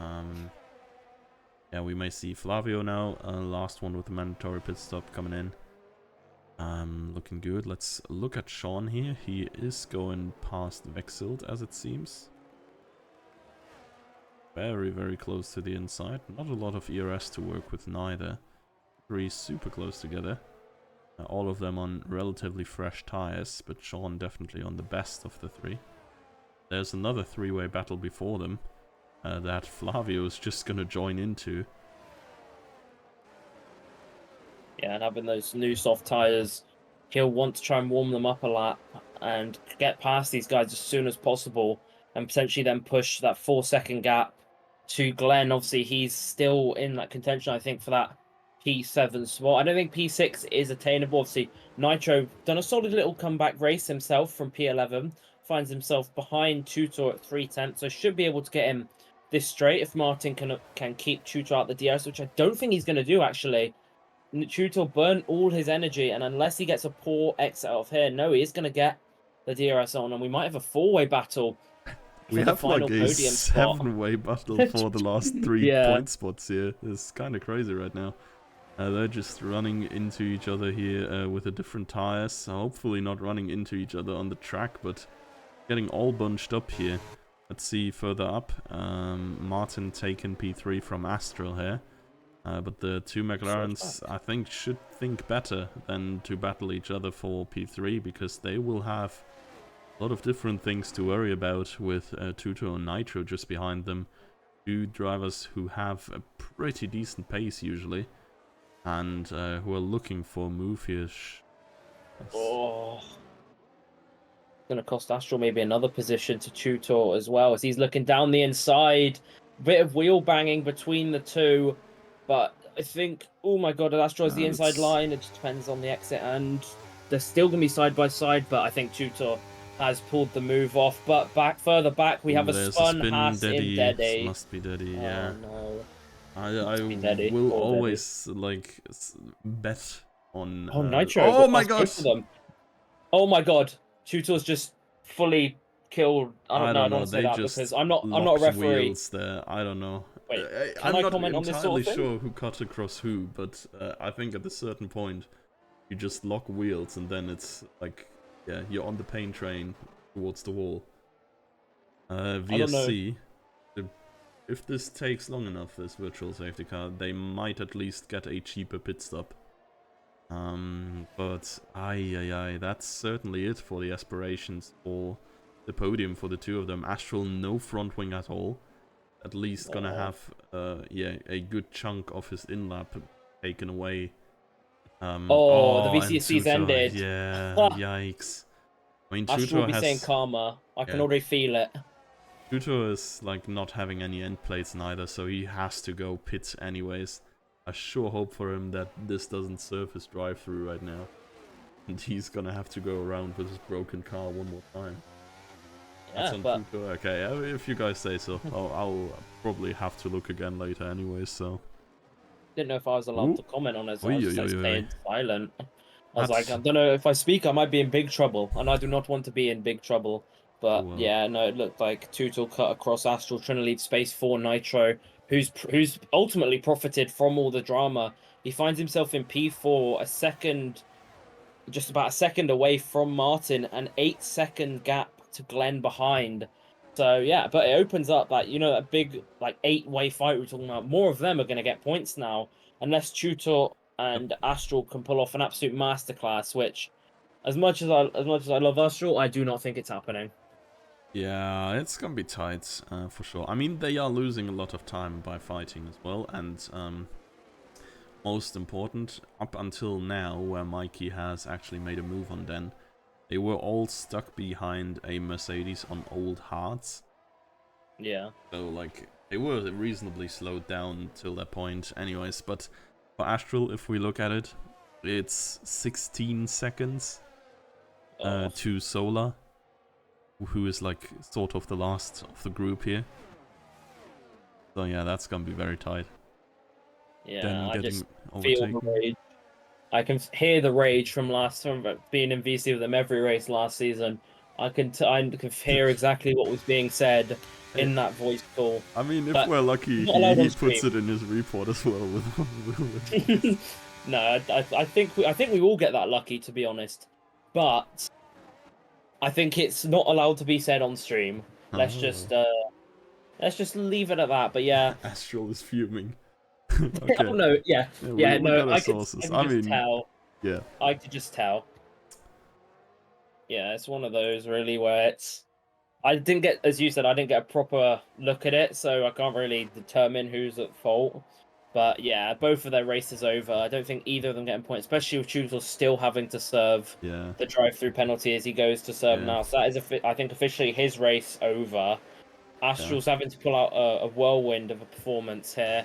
yeah, we may see Flavio now, last one with the mandatory pit stop coming in. Looking good. Let's look at Sean here. He is going past Vexild, as it seems. Very, very close to the inside. Not a lot of ERS to work with neither. Three super close together. All of them on relatively fresh tires, but Sean definitely on the best of the three. There's another three-way battle before them that Flavio is just going to join into. Yeah, and having those new soft tires, he'll want to try and warm them up a lap and get past these guys as soon as possible, and potentially then push that 4-second gap to Glenn. Obviously, he's still in that contention, I think, for that P7 spot. I don't think P6 is attainable. Obviously, Nitro done a solid little comeback race himself from P11, finds himself behind Tutor at 3/10, so should be able to get him this straight if Martin can keep Tutor out the DRS, which I don't think he's going to do, actually. Tutor burnt all his energy, and unless he gets a poor exit out of here, no, he is going to get the DRS on, and we might have a 4-way battle We for the have final like a podium spot. 7-way battle for the last 3 Yeah. point spots here. It's kind of crazy right now. They're just running into each other here with the different tires. Hopefully not running into each other on the track, but getting all bunched up here. Let's see further up. Martin taking P3 from Astral here. But the two McLarens, I think, should think better than to battle each other for P3, because they will have a lot of different things to worry about with Tutor and Nitro just behind them. Two drivers who have a pretty decent pace usually, and who are looking for a move here. Oh, going to cost Astral maybe another position to Tutor as well, as he's looking down the inside. Bit of wheel banging between the two, but I think, oh my god, Astral has the inside line. It just depends on the exit, and they're still going to be side by side, but I think Tutor has pulled the move off. But further back, we have a There's spun spin Haas in Daddy. Must be Daddy, Oh yeah. no. I Be Daddy. will Poor Daddy. always like bet on. Oh, Nitro. Oh got my past both gosh! of them. Oh my god. Tutor's just fully killed. I don't know. I don't want to say They that just because I'm not a locked referee. wheels there. I don't know. Wait, I'm I not comment on this sort entirely of thing? sure who cut across who, but I think at a certain point you just lock wheels and then it's like, yeah, you're on the pain train towards the wall. VSC, if this takes long enough, this virtual safety car, they might at least get a cheaper pit stop. But that's certainly it for the aspirations for the podium for the two of them. Astral, no front wing at all. At least gonna have a good chunk of his in-lap taken away. The and VCSC's Tutor, ended. Yeah, yikes. I mean, Astral Tutor will be saying karma. I can already feel it. Tutor is like not having any end plates neither, so he has to go pit anyways. I sure hope for him that this doesn't serve his drive-through right now. And he's gonna have to go around with his broken car one more time. That's on Tutor. Okay, if you guys say so. I'll probably have to look again later anyways, so... Didn't know if I was allowed to comment on it, so I was just staying silent. I was like, I don't know, if I speak, I might be in big trouble, and I do not want to be in big trouble. But yeah, no, it looked like Tutor cut across Astral, trying to leave space for Nitro, who's ultimately profited from all the drama. He finds himself in P4, just about a second away from Martin, an 8-second gap to Glenn behind. So yeah, but it opens up that, you know, that big like 8-way fight we're talking about. More of them are going to get points now, unless Tutor and Astral can pull off an absolute masterclass. Which, as much as I love Astral, I do not think it's happening. Yeah, it's gonna be tight for sure. I mean, they are losing a lot of time by fighting as well, and most important, up until now, where Mikey has actually made a move on Den, they were all stuck behind a Mercedes on old hards. Yeah. So, like, they were reasonably slowed down till that point anyways, but for Astral, if we look at it, it's 16 seconds to Solar, who is, like, sort of the last of the group here. So, yeah, that's gonna be very tight. Yeah, I just feel the rage. I can hear the rage from being in VC with them every race last season. I can hear exactly what was being said in that voice call. I mean, if we're lucky, he puts it in his report as well. No, I think we all get that lucky, to be honest. But I think it's not allowed to be said on stream. Let's just leave it at that. But yeah, Astral is fuming. Okay. Oh, no, yeah, no, I could just tell. Yeah, I could just tell. Yeah, it's one of those really where I didn't get, as you said, I didn't get a proper look at it, so I can't really determine who's at fault. But yeah, both of their races over. I don't think either of them getting points, especially with Tutor still having to serve the drive-through penalty as he goes to serve now. So that is, I think, officially his race over. Astral's having to pull out a whirlwind of a performance here.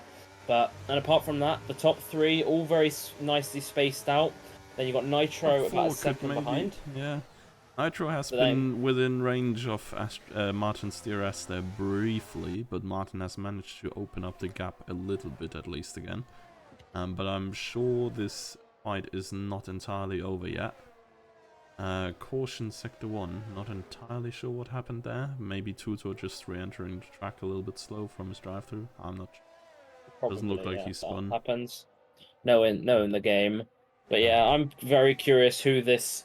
And apart from that, the top three all very nicely spaced out. Then you got Nitro about a second behind. Yeah, Nitro has been within range of Martin's DRS there briefly, but Martin has managed to open up the gap a little bit at least again. But I'm sure this fight is not entirely over yet. Caution Sector 1, not entirely sure what happened there. Maybe Tutor just re-entering the track a little bit slow from his drive-through. I'm not sure. Doesn't look like he spun. Happens. No in the game. But yeah, I'm very curious who this...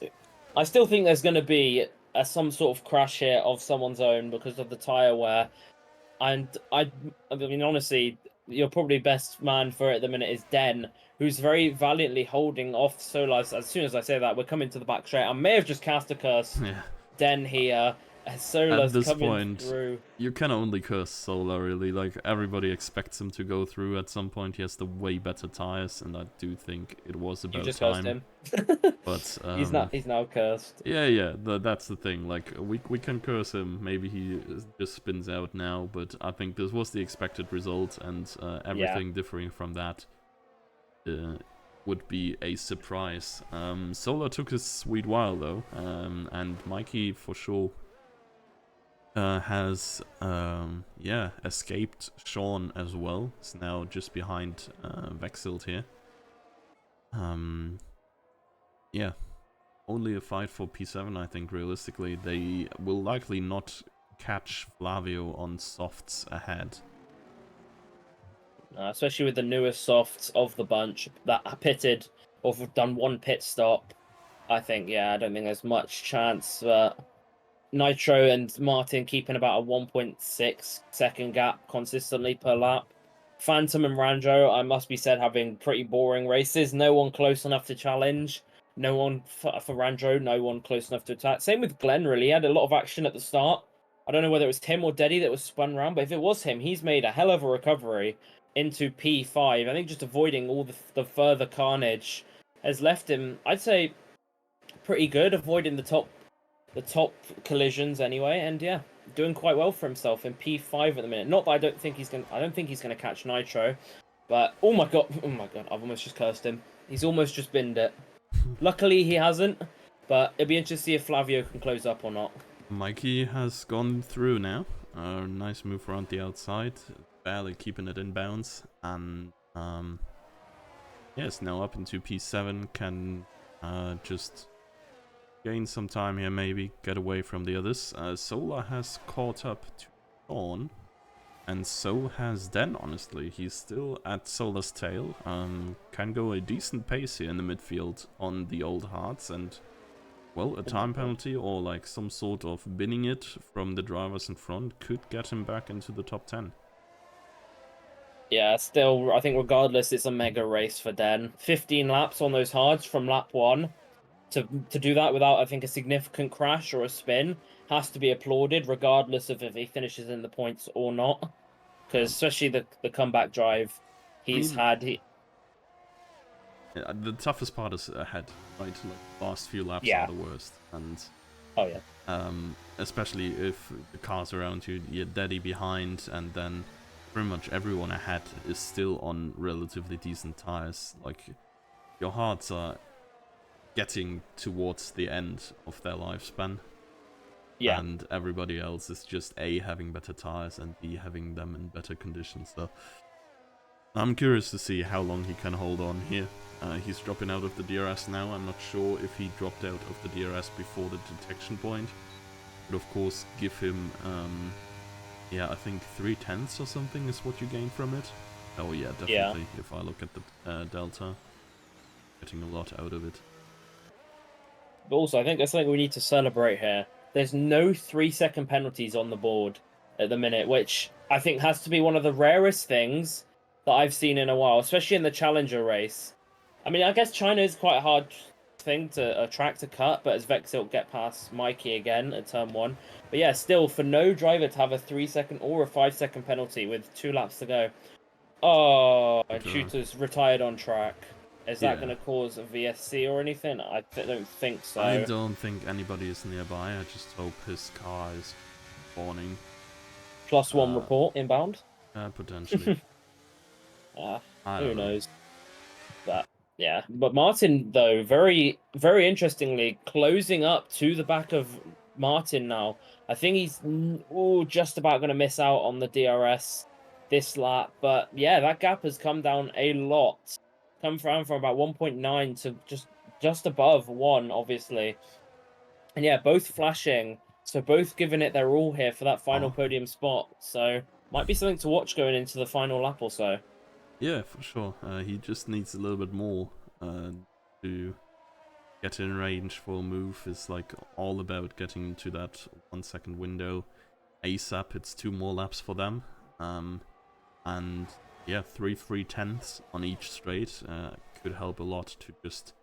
I still think there's going to be some sort of crash here of someone's own because of the tyre wear. And I mean, honestly, you're probably best man for it at the minute is Den, who's very valiantly holding off Solar. As soon as I say that, we're coming to the back straight. I may have just cast a curse. Yeah. Den here. Solar's at this coming point, through. You can only curse Solar, really. Like, everybody expects him to go through at some point. He has the way better tires, and I do think it was about time. You just cursed him. But he's now cursed. Yeah. That's the thing. Like, we can curse him. Maybe he just spins out now, but I think this was the expected result, and everything differing from that would be a surprise. Solar took his sweet while though, and Mikey for sure has escaped Sean as well. Is now just behind Vexild here. Yeah, only a fight for P7, I think. Realistically, they will likely not catch Flavio on softs ahead. Especially with the newest softs of the bunch that are pitted or have done one pit stop. I think, I don't think there's much chance. Nitro and Martin keeping about a 1.6 second gap consistently per lap. Phantom and Ranjo, I must be said, having pretty boring races. No one close enough to challenge. No one for Ranjo, no one close enough to attack. Same with Glenn, really. He had a lot of action at the start. I don't know whether it was him or Deddy that was spun around, but if it was him, he's made a hell of a recovery into P5. I think just avoiding all the further carnage has left him, I'd say, pretty good, avoiding the top collisions anyway, and doing quite well for himself in P5 at the minute. Not that I don't think he's gonna catch Nitro, but oh my god, I've almost just cursed him. He's almost just binned it. Luckily he hasn't, but it'll be interesting to see if Flavio can close up or not. Mikey has gone through now. Nice move around the outside, barely keeping it in bounds, and it's now up into P7. Can just gain some time here, maybe get away from the others. Solar has caught up to Sean, and so has Den. Honestly, he's still at Solar's tail. Can go a decent pace here in the midfield on the old hearts, and well, a time penalty or like some sort of binning it from the drivers in front could get him back into the top 10. Yeah, still, I think regardless, it's a mega race for Den. 15 laps on those hards from lap 1. To do that without, I think, a significant crash or a spin has to be applauded, regardless of if he finishes in the points or not. Because especially the comeback drive he's had. The toughest part is ahead, right? Like, the last few laps are the worst, and especially if the cars around you, you're Daddy behind, and then pretty much everyone ahead is still on relatively decent tires. Like, your hearts are getting towards the end of their lifespan, and everybody else is just A, having better tires, and B, having them in better conditions. So I'm curious to see how long he can hold on here. He's dropping out of the DRS now. I'm not sure if he dropped out of the DRS before the detection point. But of course, give him, I think 3/10 or something is what you gain from it. Oh yeah, definitely. If I look at the delta, getting a lot out of it. But also, I think there's something we need to celebrate here. There's no 3-second penalties on the board at the minute, which I think has to be one of the rarest things that I've seen in a while, especially in the Challenger race. I mean, I guess China is quite a hard thing to track to cut, but as Vexilt get past Mikey again at turn 1. But yeah, still, for no driver to have a 3-second or a 5-second penalty with 2 laps to go. Oh, and Shooter's retired on track. Is that going to cause a VSC or anything? I don't think so. I don't think anybody is nearby. I just hope his car is spawning. +1 report inbound? Potentially. Who knows? But yeah, but Martin, though, very, very interestingly, closing up to the back of Martin now. I think he's just about going to miss out on the DRS this lap. But yeah, that gap has come down a lot. Come from about 1.9 to just above 1, obviously. And yeah, both flashing. So both giving it their all here for that final podium spot. So might be something to watch going into the final lap or so. Yeah, for sure. He just needs a little bit more to get in range for a move. It's like all about getting into that 1-second window ASAP. It's 2 more laps for them. And yeah, 3/10 on each straight could help a lot to just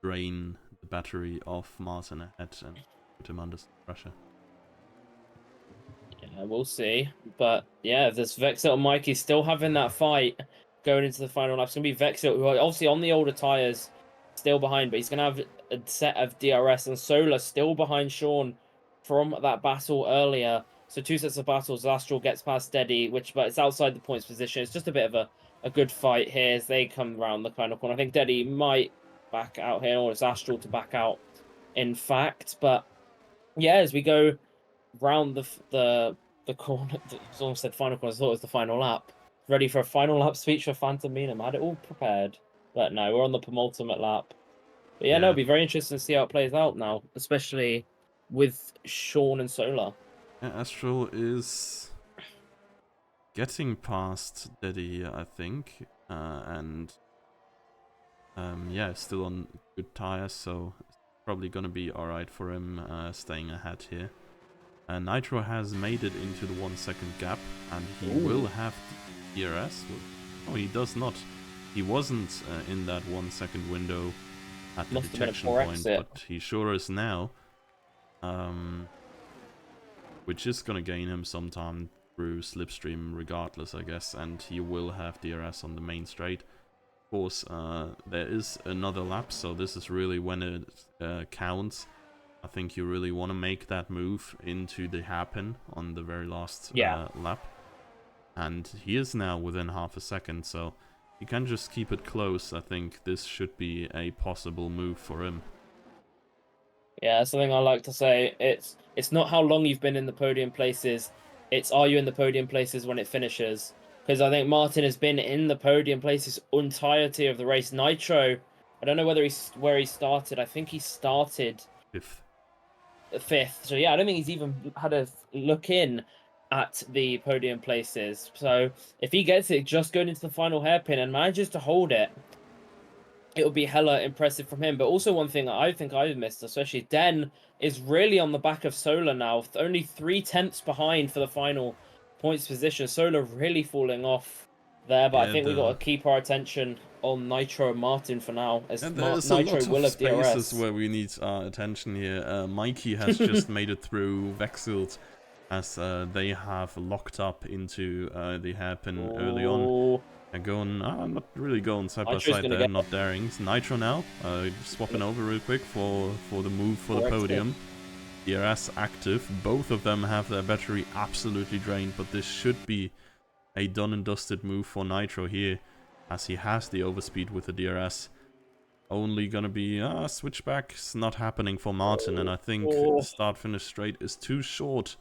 drain the battery off Martin ahead and put him under some pressure. Yeah, we'll see. But yeah, this Vexilt and Mikey still having that fight going into the final lap. It's going to be Vexilt, who are obviously on the older tyres, still behind, but he's going to have a set of DRS, and Solar still behind Sean from that battle earlier. So 2 sets of battles. Astral gets past Steady, but it's outside the points position. It's just a bit of a good fight here as they come around the final corner. I think Deddy might back out here, or it's Astral to back out, in fact. But yeah, as we go round the corner, I almost said final corner. I thought it was the final lap. Ready for a final lap speech for Phantom Meanham. I had it all prepared, but no, we're on the penultimate lap. But yeah, no, it'll be very interesting to see how it plays out now, especially with Sean and Solar. Yeah, Astral is getting past Daddy, I think, and yeah, still on good tires, so it's probably gonna be alright for him staying ahead here. Nitro has made it into the 1 second gap, and he will have DRS. Oh, he does not. He wasn't in that 1 second window at the detection point, but he sure is now. Which is gonna gain him some time through Slipstream regardless, I guess, and he will have DRS on the main straight. Of course, there is another lap, so this is really when it counts. I think you really want to make that move into the hairpin on the very last lap. And he is now within half a second, so you can just keep it close. I think this should be a possible move for him. Yeah, something I like to say. It's not how long you've been in the podium places. It's are you in the podium places when it finishes. Because I think Martin has been in the podium places entirety of the race. Nitro, I don't know where he started. I think he started 5th. So yeah, I don't think he's even had a look in at the podium places. So if he gets it just going into the final hairpin and manages to hold it, it would be hella impressive from him. But also one thing I think I've missed, especially Den, is really on the back of Solar now. Only 3/10 behind for the final points position. Solar really falling off there, but I think we got to keep our attention on Nitro and Martin for now, as there's Nitro a lot will of have DRS. spaces where we need our attention here. Mikey has just made it through Vexilt, as they have locked up into the hairpin early on. And going, not really going side by side there, not daring. It's Nitro now, swapping over real quick for the move for the podium. DRS active. Both of them have their battery absolutely drained, but this should be a done and dusted move for Nitro here, as he has the overspeed with the DRS. Only gonna be switchbacks not happening for Martin, and I think start finish straight is too short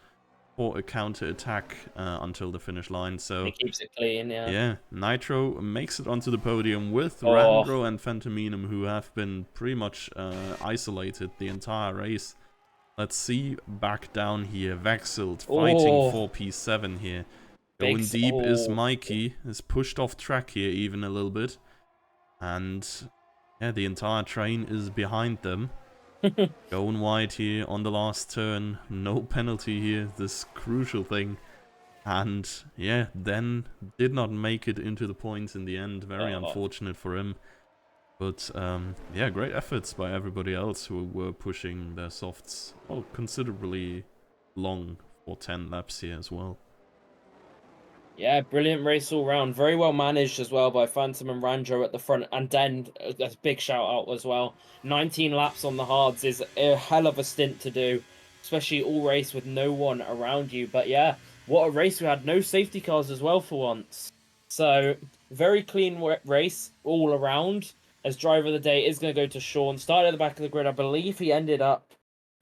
for a counter attack until the finish line. So he keeps it clean. Yeah, Nitro makes it onto the podium with Randro and Phantom Meanham, who have been pretty much isolated the entire race. Let's see back down here. Vexilt fighting for P7 here. Going deep is Mikey, is pushed off track here even a little bit. And yeah, the entire train is behind them. Going wide here on the last turn. No penalty here, this crucial thing. And yeah, then did not make it into the points in the end. Very unfortunate for him. But yeah, great efforts by everybody else who were pushing their softs considerably long for 10 laps here as well. Yeah, brilliant race all round. Very well managed as well by Phantom and Randro at the front. And then a big shout out as well. 19 laps on the hards is a hell of a stint to do, especially all race with no one around you. But yeah, what a race we had. No safety cars as well for once. So very clean race all around. As driver of the day is going to go to Sean. Started at the back of the grid. I believe he ended up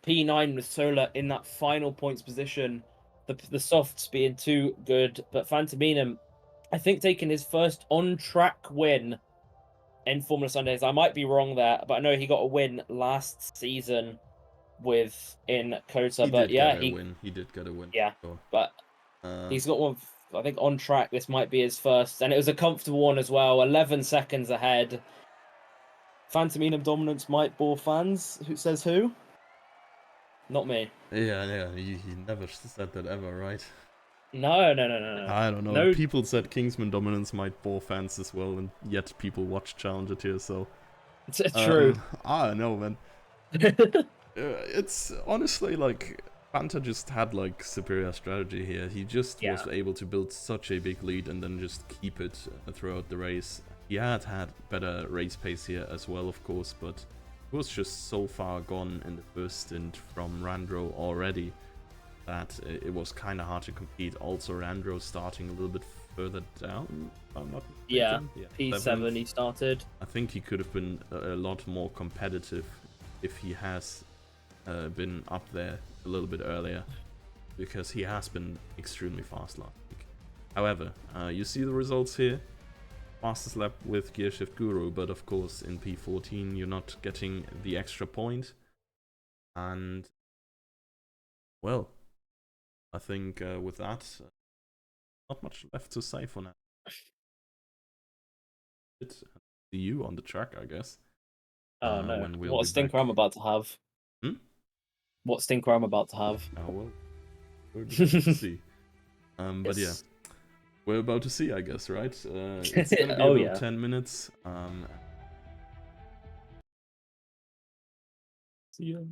P9 with Solar in that final points position. The softs being too good. But Phantom Meanham, I think, taking his first on-track win in Formula Sundays. I might be wrong there, but I know he got a win last season in COTA. But yeah, he did get a win. Yeah, sure. But he's got one. I think on track, this might be his first, and it was a comfortable one as well. 11 seconds ahead. Phantom Meanham dominance might bore fans. Who says who? Not me. Yeah, he never said that ever, right? No. I don't know. No. People said Kingsman dominance might bore fans as well, and yet people watch Challenger tier, so... It's true. I don't know, man. It's honestly like... Fanta just had like superior strategy here. He just was able to build such a big lead and then just keep it throughout the race. He had better race pace here as well, of course, but he was just so far gone in the first stint from Randro already that it was kind of hard to compete. Also, Randro starting a little bit further down, if I'm not Yeah, mistaken. P7 seventh. he started. I think he could have been a lot more competitive if he has been up there a little bit earlier, because he has been extremely fast last week. However, you see the results here. Fastest lap with Gearshift Guru, but of course in P14 you're not getting the extra point. And, well, I think with that, not much left to say for now. See you on the track, I guess. Oh no! When we'll What be stinker back. I'm about to have. Hmm? What stinker I'm about to have. Well, we're about to see. But yeah, Yes. we're about to see, I guess, right? It's gonna be Oh about yeah. 10 minutes. See you.